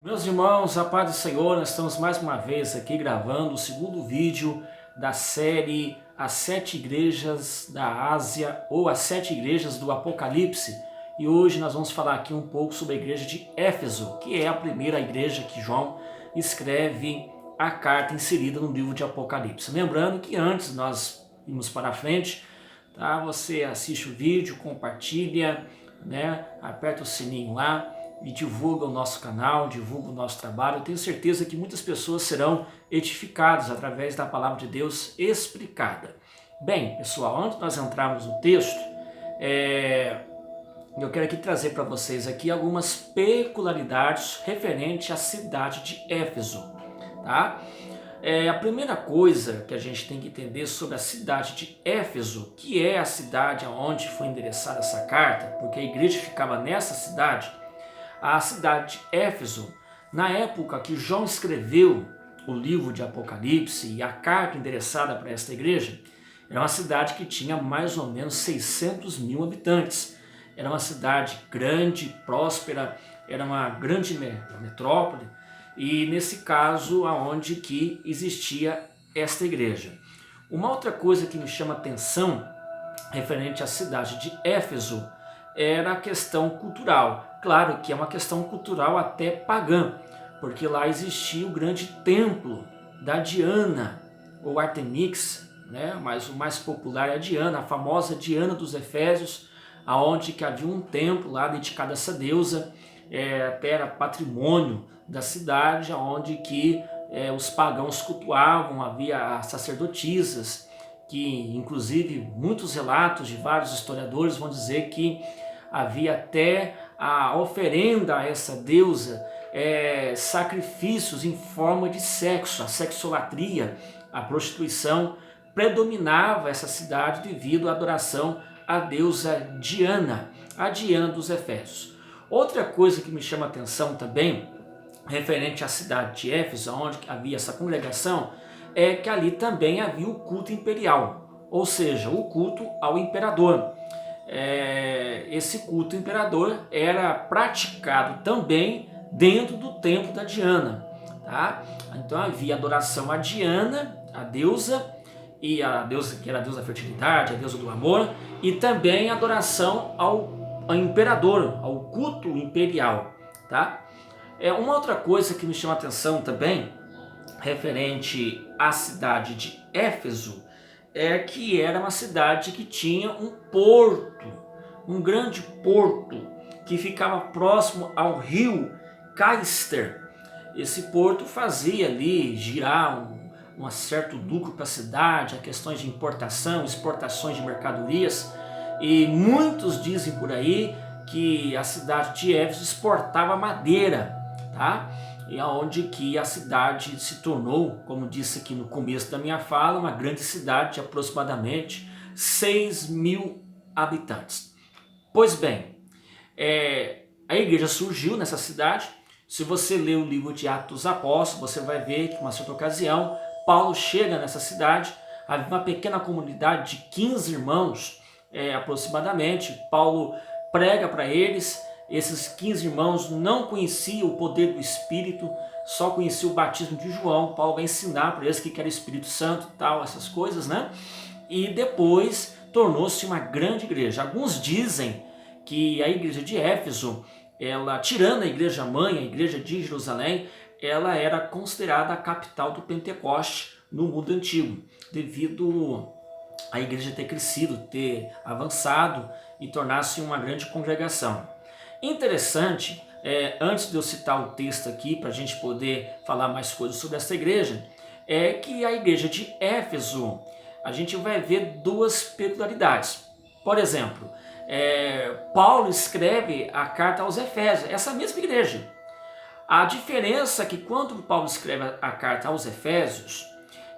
Meus irmãos, a paz do Senhor, nós estamos mais uma vez aqui gravando o segundo vídeo da série As Sete Igrejas da Ásia ou As Sete Igrejas do Apocalipse. E hoje nós vamos falar aqui um pouco sobre a igreja de Éfeso, que é a primeira igreja que João escreve a carta inserida no livro de Apocalipse. Lembrando que antes nós irmos para frente, tá? Você assiste o vídeo, compartilha, né? Aperta o sininho lá e divulga o nosso canal, divulga o nosso trabalho. Eu tenho certeza que muitas pessoas serão edificadas através da palavra de Deus explicada. Bem, pessoal, antes de nós entrarmos no texto, eu quero aqui trazer para vocês aqui algumas peculiaridades referentes à cidade de Éfeso, tá? A primeira coisa que a gente tem que entender sobre a cidade de Éfeso, que é a cidade onde foi endereçada essa carta, porque a igreja ficava nessa cidade. A cidade de Éfeso, na época que João escreveu o livro de Apocalipse e a carta endereçada para esta igreja, era uma cidade que tinha mais ou menos 600 mil habitantes. Era uma cidade grande, próspera, era uma grande metrópole, e nesse caso aonde que existia esta igreja. Uma outra coisa que me chama atenção referente à cidade de Éfeso era a questão cultural. Claro que é uma questão cultural até pagã, porque lá existia o grande templo da Diana, ou Artemix, né? Mas o mais popular é a Diana, a famosa Diana dos Efésios, aonde que havia um templo lá dedicado a essa deusa, até era patrimônio da cidade, onde que os pagãos cultuavam, havia as sacerdotisas, que inclusive muitos relatos de vários historiadores vão dizer que havia até a oferenda a essa deusa, sacrifícios em forma de sexo, a sexolatria, a prostituição predominava essa cidade devido à adoração à deusa Diana, a Diana dos Efésios. Outra coisa que me chama a atenção também, referente à cidade de Éfeso, onde havia essa congregação, é que ali também havia o culto imperial, ou seja, o culto ao imperador. Esse culto imperador era praticado também dentro do templo da Diana, tá? Então havia adoração a Diana, a deusa, e a deusa que era a deusa da fertilidade, a deusa do amor, e também adoração ao imperador, ao culto imperial, tá? Uma outra coisa que me chama a atenção também, referente à cidade de Éfeso, é que era uma cidade que tinha um porto, um grande porto, que ficava próximo ao rio Caister. Esse porto fazia ali girar um certo lucro para a cidade, a questões de importação, exportações de mercadorias, e muitos dizem por aí que a cidade de Éfeso exportava madeira, tá? E aonde que a cidade se tornou, como disse aqui no começo da minha fala, uma grande cidade de aproximadamente 6 mil habitantes. Pois bem, a igreja surgiu nessa cidade. Se você ler o livro de Atos dos Apóstolos, você vai ver que em uma certa ocasião Paulo chega nessa cidade, havia uma pequena comunidade de 15 irmãos aproximadamente. Paulo prega para eles. Esses 15 irmãos não conheciam o poder do Espírito, só conheciam o batismo de João. Paulo vai ensinar para eles que era o Espírito Santo e tal, essas coisas, né? E depois tornou-se uma grande igreja. Alguns dizem que a igreja de Éfeso, ela, tirando a igreja mãe, a igreja de Jerusalém, ela era considerada a capital do Pentecoste no mundo antigo, devido a igreja ter crescido, ter avançado e tornar-se uma grande congregação. Interessante, antes de eu citar o texto aqui para a gente poder falar mais coisas sobre essa igreja, é que a igreja de Éfeso, a gente vai ver duas peculiaridades. Por exemplo, Paulo escreve a carta aos Efésios, essa mesma igreja. A diferença é que quando Paulo escreve a carta aos Efésios,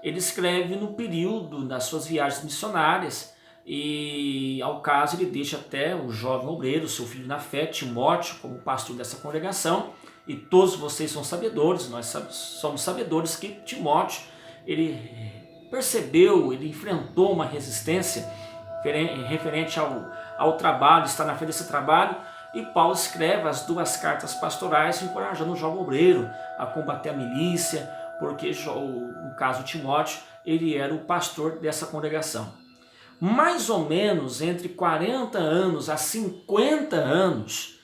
ele escreve no período das suas viagens missionárias, e ao caso ele deixa até o jovem obreiro, seu filho na fé, Timóteo, como pastor dessa congregação, e todos vocês são sabedores, nós somos sabedores que Timóteo, ele percebeu, ele enfrentou uma resistência referente ao trabalho, estar na frente desse trabalho, e Paulo escreve as 2 cartas pastorais encorajando o jovem obreiro a combater a milícia, porque no caso Timóteo, ele era o pastor dessa congregação. Mais ou menos entre 40 anos a 50 anos,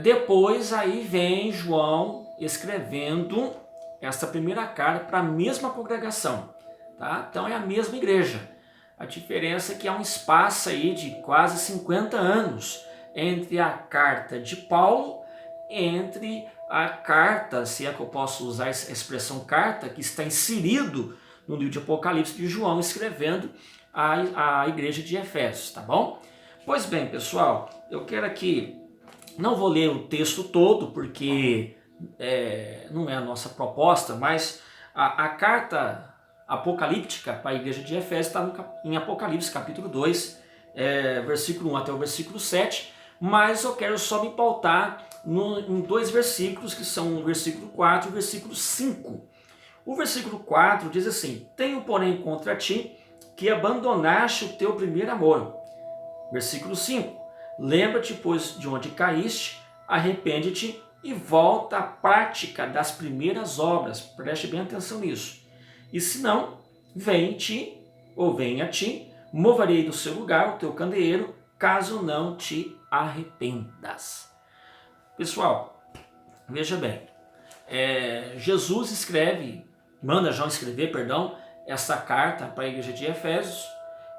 depois aí vem João escrevendo essa primeira carta para a mesma congregação, tá? Então é a mesma igreja. A diferença é que há um espaço aí de quase 50 anos entre a carta de Paulo, entre a carta, se é que eu posso usar a expressão carta, que está inserido no livro de Apocalipse de João, escrevendo a igreja de Efésios, tá bom? Pois bem, pessoal, eu quero aqui, não vou ler o texto todo, porque não é a nossa proposta, mas a carta apocalíptica para a igreja de Efésios está em Apocalipse capítulo 2, versículo 1 até o versículo 7, mas eu quero só me pautar em 2 versículos, que são o versículo 4 e o versículo 5. O versículo 4 diz assim: tenho porém contra ti que abandonaste o teu primeiro amor. Versículo 5, lembra-te, pois, de onde caíste, arrepende-te e volta à prática das primeiras obras. Preste bem atenção nisso. E se não, venha a ti, moverei do seu lugar o teu candeeiro, caso não te arrependas. Pessoal, veja bem, Jesus manda João escrever, essa carta para a igreja de Efésios,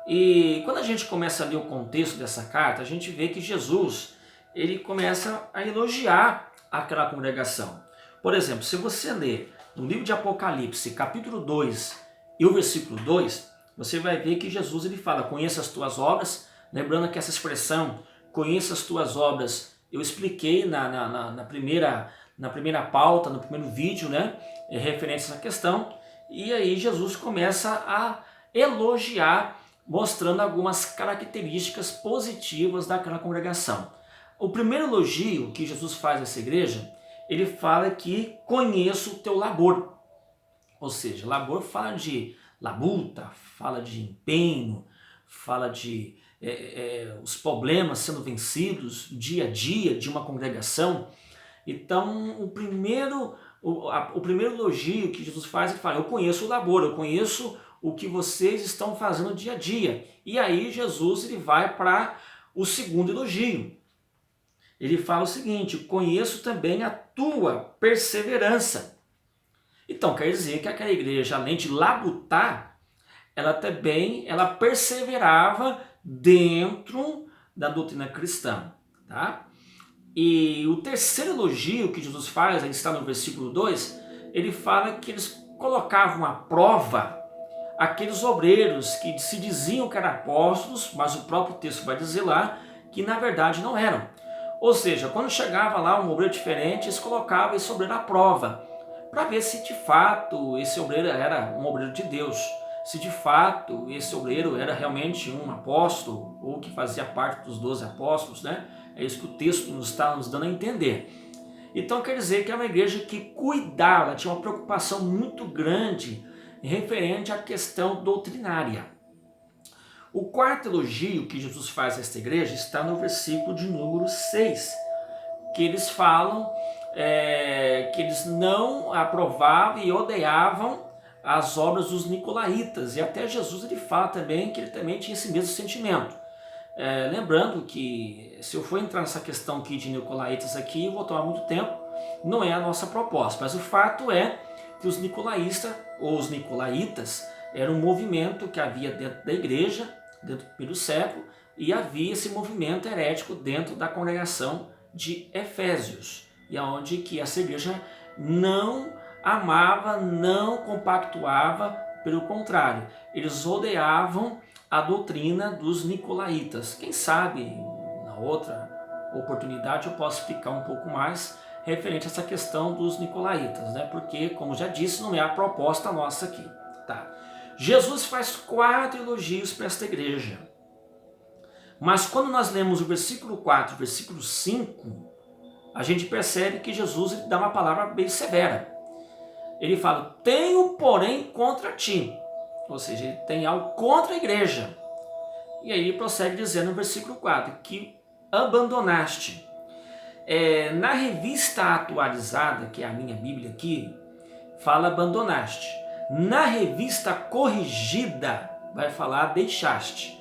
e quando a gente começa a ler o contexto dessa carta, a gente vê que Jesus, ele começa a elogiar aquela congregação. Por exemplo, se você ler no livro de Apocalipse, capítulo 2 e o versículo 2, você vai ver que Jesus ele fala: conheça as tuas obras. Lembrando que essa expressão, conheça as tuas obras, eu expliquei na primeira pauta, no primeiro vídeo, né, referente a essa questão. E aí Jesus começa a elogiar, mostrando algumas características positivas daquela congregação. O primeiro elogio que Jesus faz a essa igreja, ele fala que conheço o teu labor. Ou seja, labor fala de labuta, fala de empenho, fala de os problemas sendo vencidos dia a dia de uma congregação. Então, o primeiro elogio que Jesus faz, ele fala: eu conheço o labor, eu conheço o que vocês estão fazendo dia a dia. E aí Jesus ele vai para o segundo elogio. Ele fala o seguinte: conheço também a tua perseverança. Então quer dizer que aquela igreja, além de labutar, ela também perseverava dentro da doutrina cristã, tá? E o terceiro elogio que Jesus faz, ele está no versículo 2, ele fala que eles colocavam à prova aqueles obreiros que se diziam que eram apóstolos, mas o próprio texto vai dizer lá que na verdade não eram. Ou seja, quando chegava lá um obreiro diferente, eles colocavam esse obreiro à prova, para ver se de fato esse obreiro era um obreiro de Deus, se de fato esse obreiro era realmente um apóstolo, ou que fazia parte dos 12 apóstolos, né? É isso que o texto nos está nos dando a entender. Então quer dizer que é uma igreja que cuidava, tinha uma preocupação muito grande referente à questão doutrinária. O quarto elogio que Jesus faz a esta igreja está no versículo de número 6, que eles falam que eles não aprovavam e odiavam as obras dos nicolaítas, e até Jesus ele fala também que ele também tinha esse mesmo sentimento. Lembrando que se eu for entrar nessa questão aqui de nicolaítas aqui, eu vou tomar muito tempo, não é a nossa proposta, mas o fato é que os nicolaítas ou os nicolaítas era um movimento que havia dentro da igreja, dentro do primeiro século, e havia esse movimento herético dentro da congregação de Efésios, e aonde que essa igreja não amava, não compactuava, pelo contrário, eles odiavam a doutrina dos nicolaítas. Quem sabe na outra oportunidade eu posso explicar um pouco mais referente a essa questão dos nicolaítas, né? Porque, como já disse, não é a proposta nossa aqui, tá? Jesus faz 4 elogios para esta igreja. Mas quando nós lemos o versículo 4 e o versículo 5, a gente percebe que Jesus ele dá uma palavra bem severa. Ele fala: tenho porém contra ti. Ou seja, ele tem algo contra a igreja. E aí ele prossegue dizendo no versículo 4 que abandonaste. Na revista atualizada, que é a minha Bíblia aqui, fala abandonaste. Na revista corrigida, vai falar deixaste.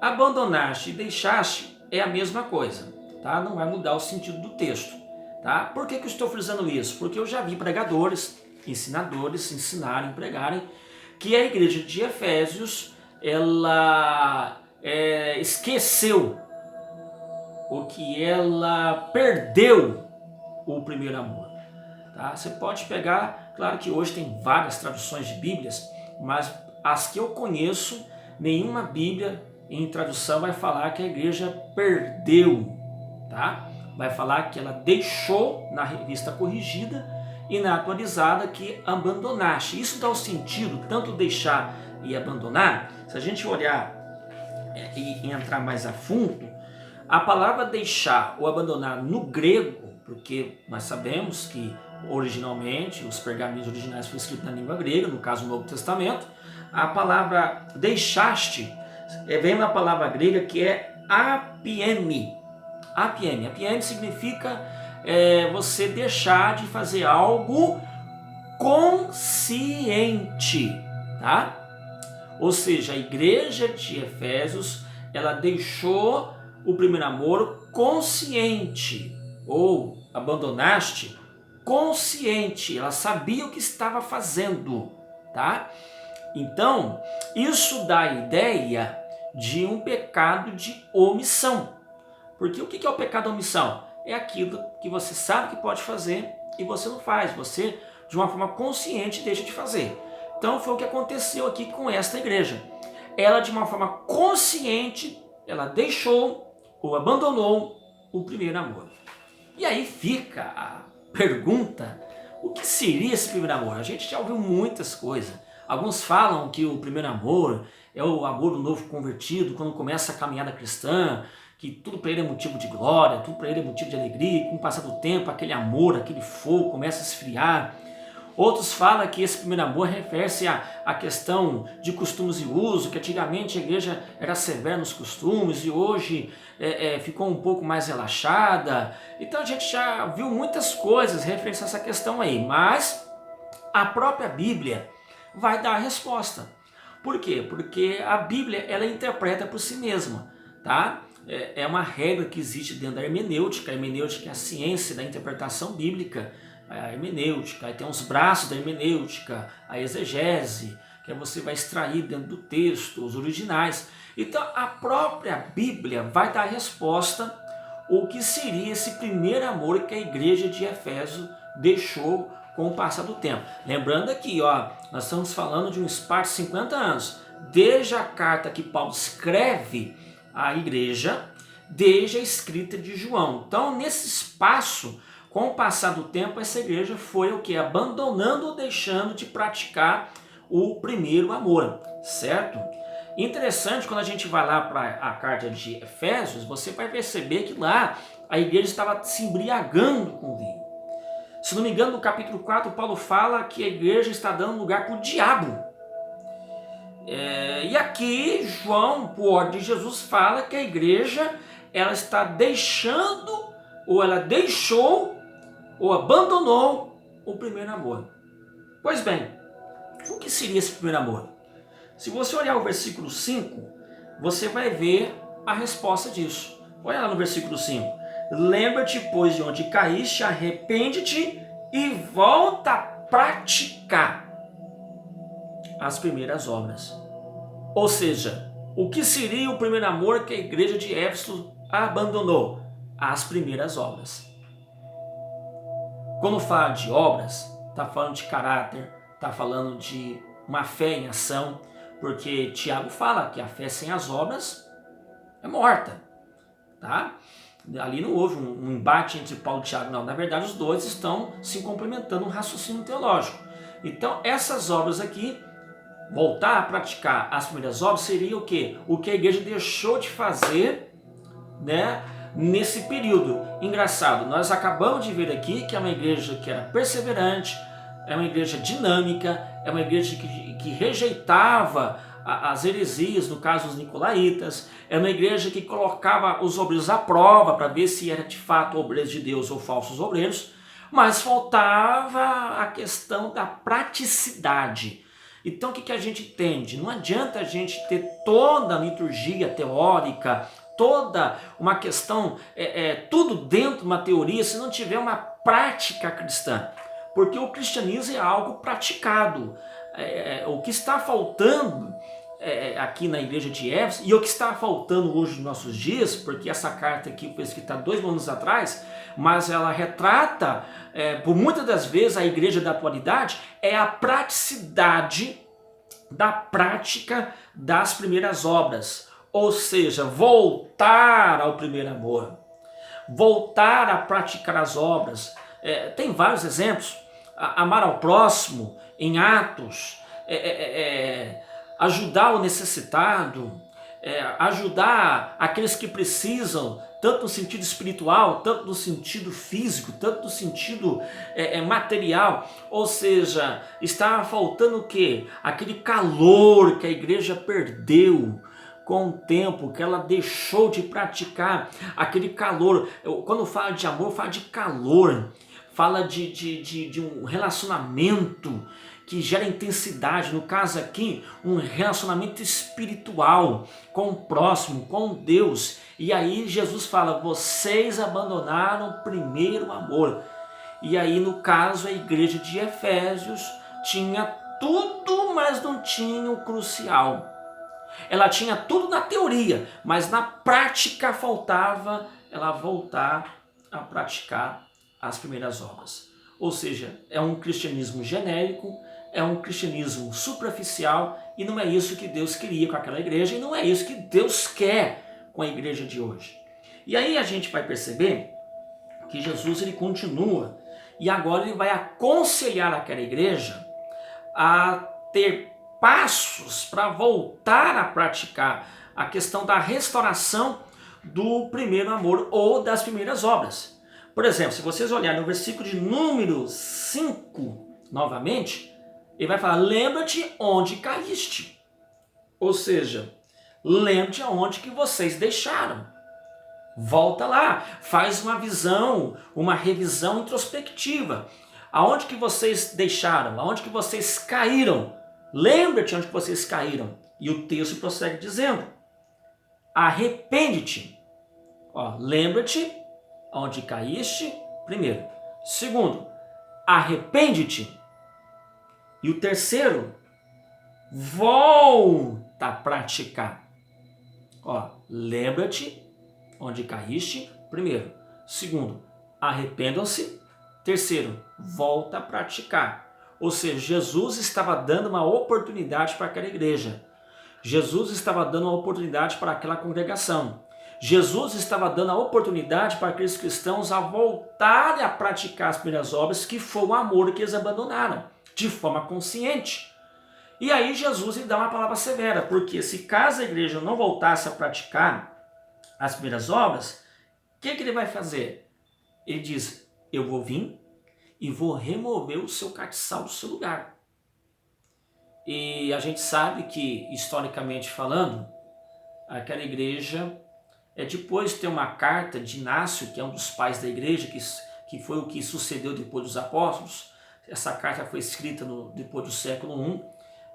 Abandonaste e deixaste é a mesma coisa, tá? Não vai mudar o sentido do texto, tá? Por que eu estou frisando isso? Porque eu já vi pregadores, ensinadores ensinarem, pregarem, que a igreja de Efésios, ela esqueceu, ou que ela perdeu o primeiro amor. Tá? Você pode pegar, claro que hoje tem várias traduções de Bíblias, mas as que eu conheço, nenhuma Bíblia em tradução vai falar que a igreja perdeu, tá? Vai falar que ela deixou na revista corrigida e na atualizada que abandonaste. Isso dá o sentido, tanto deixar e abandonar. Se a gente olhar e entrar mais a fundo, a palavra deixar ou abandonar no grego, porque nós sabemos que originalmente os pergaminhos originais foram escritos na língua grega, no caso o Novo Testamento, a palavra deixaste vem uma palavra grega que é apieme. Apieme significa você deixar de fazer algo consciente, tá? Ou seja, a igreja de Efésios, ela deixou o primeiro amor consciente, ou abandonaste consciente, ela sabia o que estava fazendo, tá? Então, isso dá a ideia de um pecado de omissão. Porque o que é o pecado de omissão? É aquilo que você sabe que pode fazer e você não faz, você de uma forma consciente deixa de fazer. Então foi o que aconteceu aqui com esta igreja. Ela de uma forma consciente, ela deixou ou abandonou o primeiro amor. E aí fica a pergunta, o que seria esse primeiro amor? A gente já ouviu muitas coisas. Alguns falam que o primeiro amor é o amor do novo convertido, quando começa a caminhada cristã, que tudo para ele é motivo de glória, tudo para ele é motivo de alegria, e com o passar do tempo aquele amor, aquele fogo começa a esfriar. Outros falam que esse primeiro amor refere-se à questão de costumes e uso, que antigamente a igreja era severa nos costumes e hoje ficou um pouco mais relaxada. Então a gente já viu muitas coisas referentes a essa questão aí, mas a própria Bíblia vai dar a resposta. Por quê? Porque a Bíblia ela interpreta por si mesma, tá? É uma regra que existe dentro da hermenêutica. A hermenêutica é a ciência da interpretação bíblica. A hermenêutica, aí tem os braços da hermenêutica, a exegese, que você vai extrair dentro do texto, os originais. Então a própria Bíblia vai dar a resposta o que seria esse primeiro amor que a igreja de Efésio deixou com o passar do tempo. Lembrando aqui, nós estamos falando de um espaço de 50 anos, desde a carta que Paulo escreve à igreja, desde a escrita de João. Então nesse espaço, com o passar do tempo, essa igreja foi o que? Abandonando ou deixando de praticar o primeiro amor, certo? Interessante, quando a gente vai lá para a carta de Efésios, você vai perceber que lá a igreja estava se embriagando com vinho. Se não me engano, no capítulo 4, Paulo fala que a igreja está dando lugar para o diabo. E aqui, João, por ordem de Jesus, fala que a igreja ela está deixando, ou ela deixou, ou abandonou o primeiro amor. Pois bem, o que seria esse primeiro amor? Se você olhar o versículo 5, você vai ver a resposta disso. Olha lá no versículo 5. Lembra-te, pois, de onde caíste, arrepende-te e volta a praticar as primeiras obras. Ou seja, o que seria o primeiro amor que a igreja de Éfeso abandonou? As primeiras obras. Quando fala de obras, está falando de caráter, está falando de uma fé em ação, porque Tiago fala que a fé sem as obras é morta, tá? Ali não houve um embate entre Paulo e Tiago, não. Na verdade, os dois estão se complementando um raciocínio teológico. Então, essas obras aqui, voltar a praticar as primeiras obras, seria o quê? O que a igreja deixou de fazer, né, nesse período. Engraçado, nós acabamos de ver aqui que é uma igreja que era perseverante, é uma igreja dinâmica, é uma igreja que rejeitava as heresias, no caso os nicolaítas. Era uma igreja que colocava os obreiros à prova para ver se era de fato obreiros de Deus ou falsos obreiros, mas faltava a questão da praticidade. Então o que a gente entende? Não adianta a gente ter toda a liturgia teórica, toda uma questão, tudo dentro de uma teoria, se não tiver uma prática cristã. Porque o cristianismo é algo praticado. O que está faltando aqui na igreja de Éfeso, e o que está faltando hoje nos nossos dias, porque essa carta aqui foi escrita 2 mil anos atrás, mas ela retrata, por muitas das vezes, a igreja da atualidade, é a praticidade da prática das primeiras obras. Ou seja, voltar ao primeiro amor, voltar a praticar as obras. Tem vários exemplos. Amar ao próximo em atos, ajudar o necessitado, ajudar aqueles que precisam, tanto no sentido espiritual, tanto no sentido físico, tanto no sentido material. Ou seja, está faltando o quê? Aquele calor que a igreja perdeu com o tempo, que ela deixou de praticar, aquele calor. Quando fala de amor, fala de calor, fala de um relacionamento que gera intensidade, no caso aqui, um relacionamento espiritual com o próximo, com Deus. E aí Jesus fala, vocês abandonaram o primeiro amor. E aí no caso a igreja de Efésios tinha tudo, mas não tinha o crucial. Ela tinha tudo na teoria, mas na prática faltava ela voltar a praticar as primeiras obras. Ou seja, é um cristianismo genérico, é um cristianismo superficial, e não é isso que Deus queria com aquela igreja, e não é isso que Deus quer com a igreja de hoje. E aí a gente vai perceber que Jesus ele continua, e agora ele vai aconselhar aquela igreja a ter passos para voltar a praticar a questão da restauração do primeiro amor ou das primeiras obras. Por exemplo, se vocês olharem no versículo de número 5, novamente, ele vai falar, lembra-te onde caíste. Ou seja, lembra-te aonde que vocês deixaram. Volta lá, faz uma visão, uma revisão introspectiva. Aonde que vocês deixaram, aonde que vocês caíram. Lembra-te onde que vocês caíram. E o texto prossegue dizendo, arrepende-te. Lembra-te onde caíste, primeiro. Segundo, arrepende-te. E o terceiro, volta a praticar. Lembra-te onde caíste, primeiro. Segundo, arrependam-se. Terceiro, volta a praticar. Ou seja, Jesus estava dando uma oportunidade para aquela igreja. Jesus estava dando uma oportunidade para aquela congregação. Jesus estava dando a oportunidade para aqueles cristãos a voltarem a praticar as primeiras obras, que foi o amor que eles abandonaram, de forma consciente. E aí Jesus lhe dá uma palavra severa, porque se caso a igreja não voltasse a praticar as primeiras obras, o que ele vai fazer? Ele diz, eu vou vir e vou remover o seu castiçal do seu lugar. E a gente sabe que, historicamente falando, aquela igreja, depois tem uma carta de Inácio, que é um dos pais da igreja, que foi o que sucedeu depois dos apóstolos. Essa carta foi escrita depois do século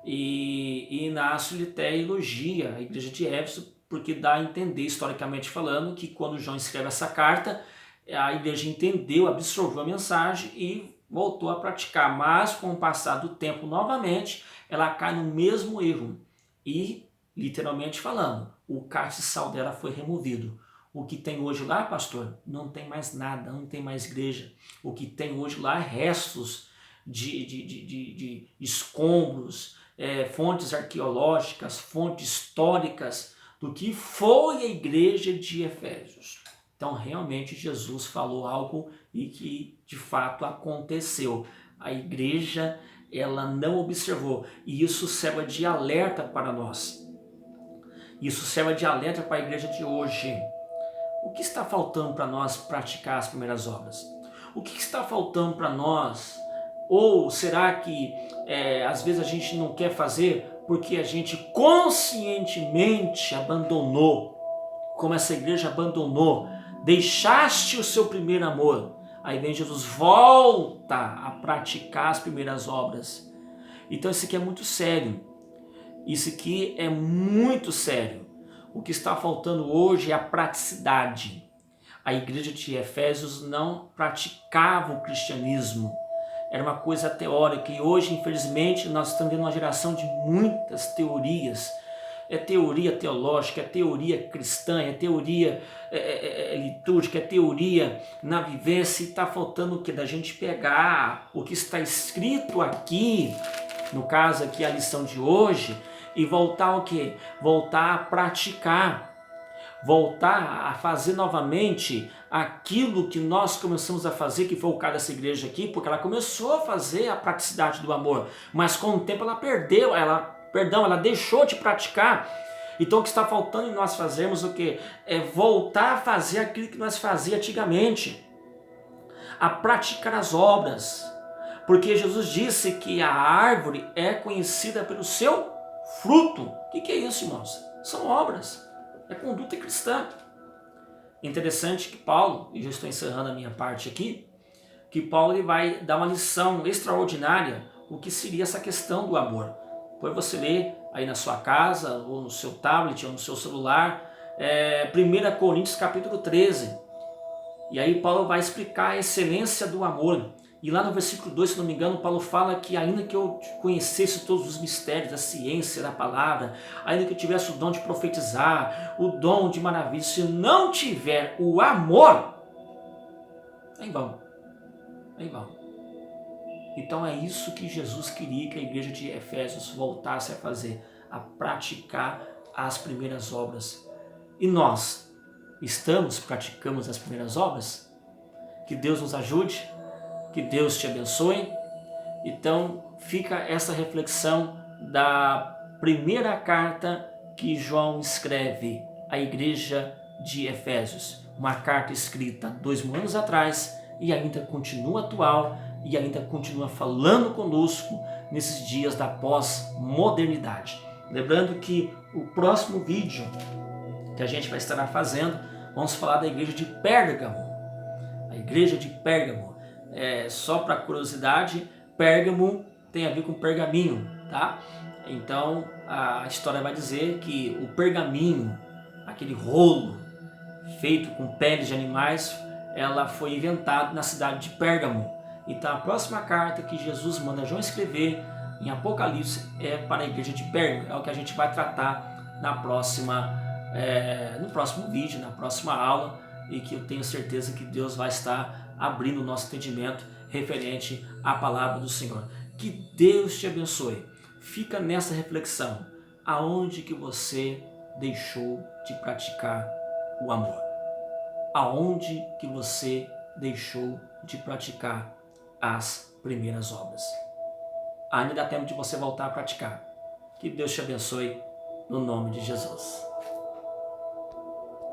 I, e Inácio ele até elogia a igreja de Éfeso, porque dá a entender, historicamente falando, que quando João escreve essa carta, a igreja entendeu, absorveu a mensagem e voltou a praticar. Mas com o passar do tempo, novamente, ela cai no mesmo erro. E, literalmente falando, o castiçal dela foi removido. O que tem hoje lá, pastor, não tem mais nada, não tem mais igreja. O que tem hoje lá é restos de escombros, fontes arqueológicas, fontes históricas do que foi a igreja de Efésios. Então, realmente, Jesus falou algo e que, de fato, aconteceu. A igreja, ela não observou. E isso serve de alerta para nós. Isso serve de alerta para a igreja de hoje. O que está faltando para nós praticar as primeiras obras? O que está faltando para nós? Ou será que, às vezes, a gente não quer fazer porque a gente conscientemente abandonou, como essa igreja abandonou, deixaste o seu primeiro amor. Aí vem Jesus, volta a praticar as primeiras obras. Então isso aqui é muito sério. Isso aqui é muito sério. O que está faltando hoje é a praticidade. A igreja de Efésios não praticava o cristianismo. Era uma coisa teórica. E hoje, infelizmente, nós estamos vendo uma geração de muitas teorias. É teoria teológica, é teoria cristã, é teoria litúrgica, é teoria na vivência. E está faltando o que? Da gente pegar o que está escrito aqui, no caso aqui a lição de hoje, e voltar o quê? Voltar a praticar. Voltar a fazer novamente aquilo que nós começamos a fazer, que foi o caso dessa igreja aqui, porque ela começou a fazer a praticidade do amor, mas com o tempo ela perdeu, ela deixou de praticar. Então o que está faltando em nós fazermos o quê? É voltar a fazer aquilo que nós fazíamos antigamente, a praticar as obras, porque Jesus disse que a árvore é conhecida pelo seu fruto. O que é isso, irmãos? São obras. É conduta cristã. Interessante que Paulo, e já estou encerrando a minha parte aqui, que Paulo ele vai dar uma lição extraordinária o que seria essa questão do amor. Depois você lê aí na sua casa, ou no seu tablet, ou no seu celular, 1 Coríntios capítulo 13. E aí Paulo vai explicar a excelência do amor. E lá no versículo 2, se não me engano, Paulo fala que ainda que eu conhecesse todos os mistérios da ciência, da palavra, ainda que eu tivesse o dom de profetizar, o dom de maravilha, se não tiver o amor, é em vão. É em vão. Então é isso que Jesus queria que a igreja de Efésios voltasse a fazer, a praticar as primeiras obras. E nós praticamos as primeiras obras? Que Deus nos ajude. Que Deus te abençoe. Então fica essa reflexão da primeira carta que João escreve à igreja de Efésios. Uma carta escrita 2000 anos atrás e ainda continua atual e ainda continua falando conosco nesses dias da pós-modernidade. Lembrando que o próximo vídeo que a gente vai estar fazendo, vamos falar da igreja de Pérgamo. A igreja de Pérgamo. Só para curiosidade, Pérgamo tem a ver com pergaminho, tá? Então a história vai dizer que o pergaminho, aquele rolo feito com peles de animais, ela foi inventada na cidade de Pérgamo. Então a próxima carta que Jesus manda João escrever em Apocalipse é para a igreja de Pérgamo. É o que a gente vai tratar no próximo vídeo, na próxima aula, e que eu tenho certeza que Deus vai estar abrindo o nosso entendimento referente à palavra do Senhor. Que Deus te abençoe. Fica nessa reflexão. Aonde que você deixou de praticar o amor? Aonde que você deixou de praticar as primeiras obras? Ainda dá tempo de você voltar a praticar. Que Deus te abençoe no nome de Jesus.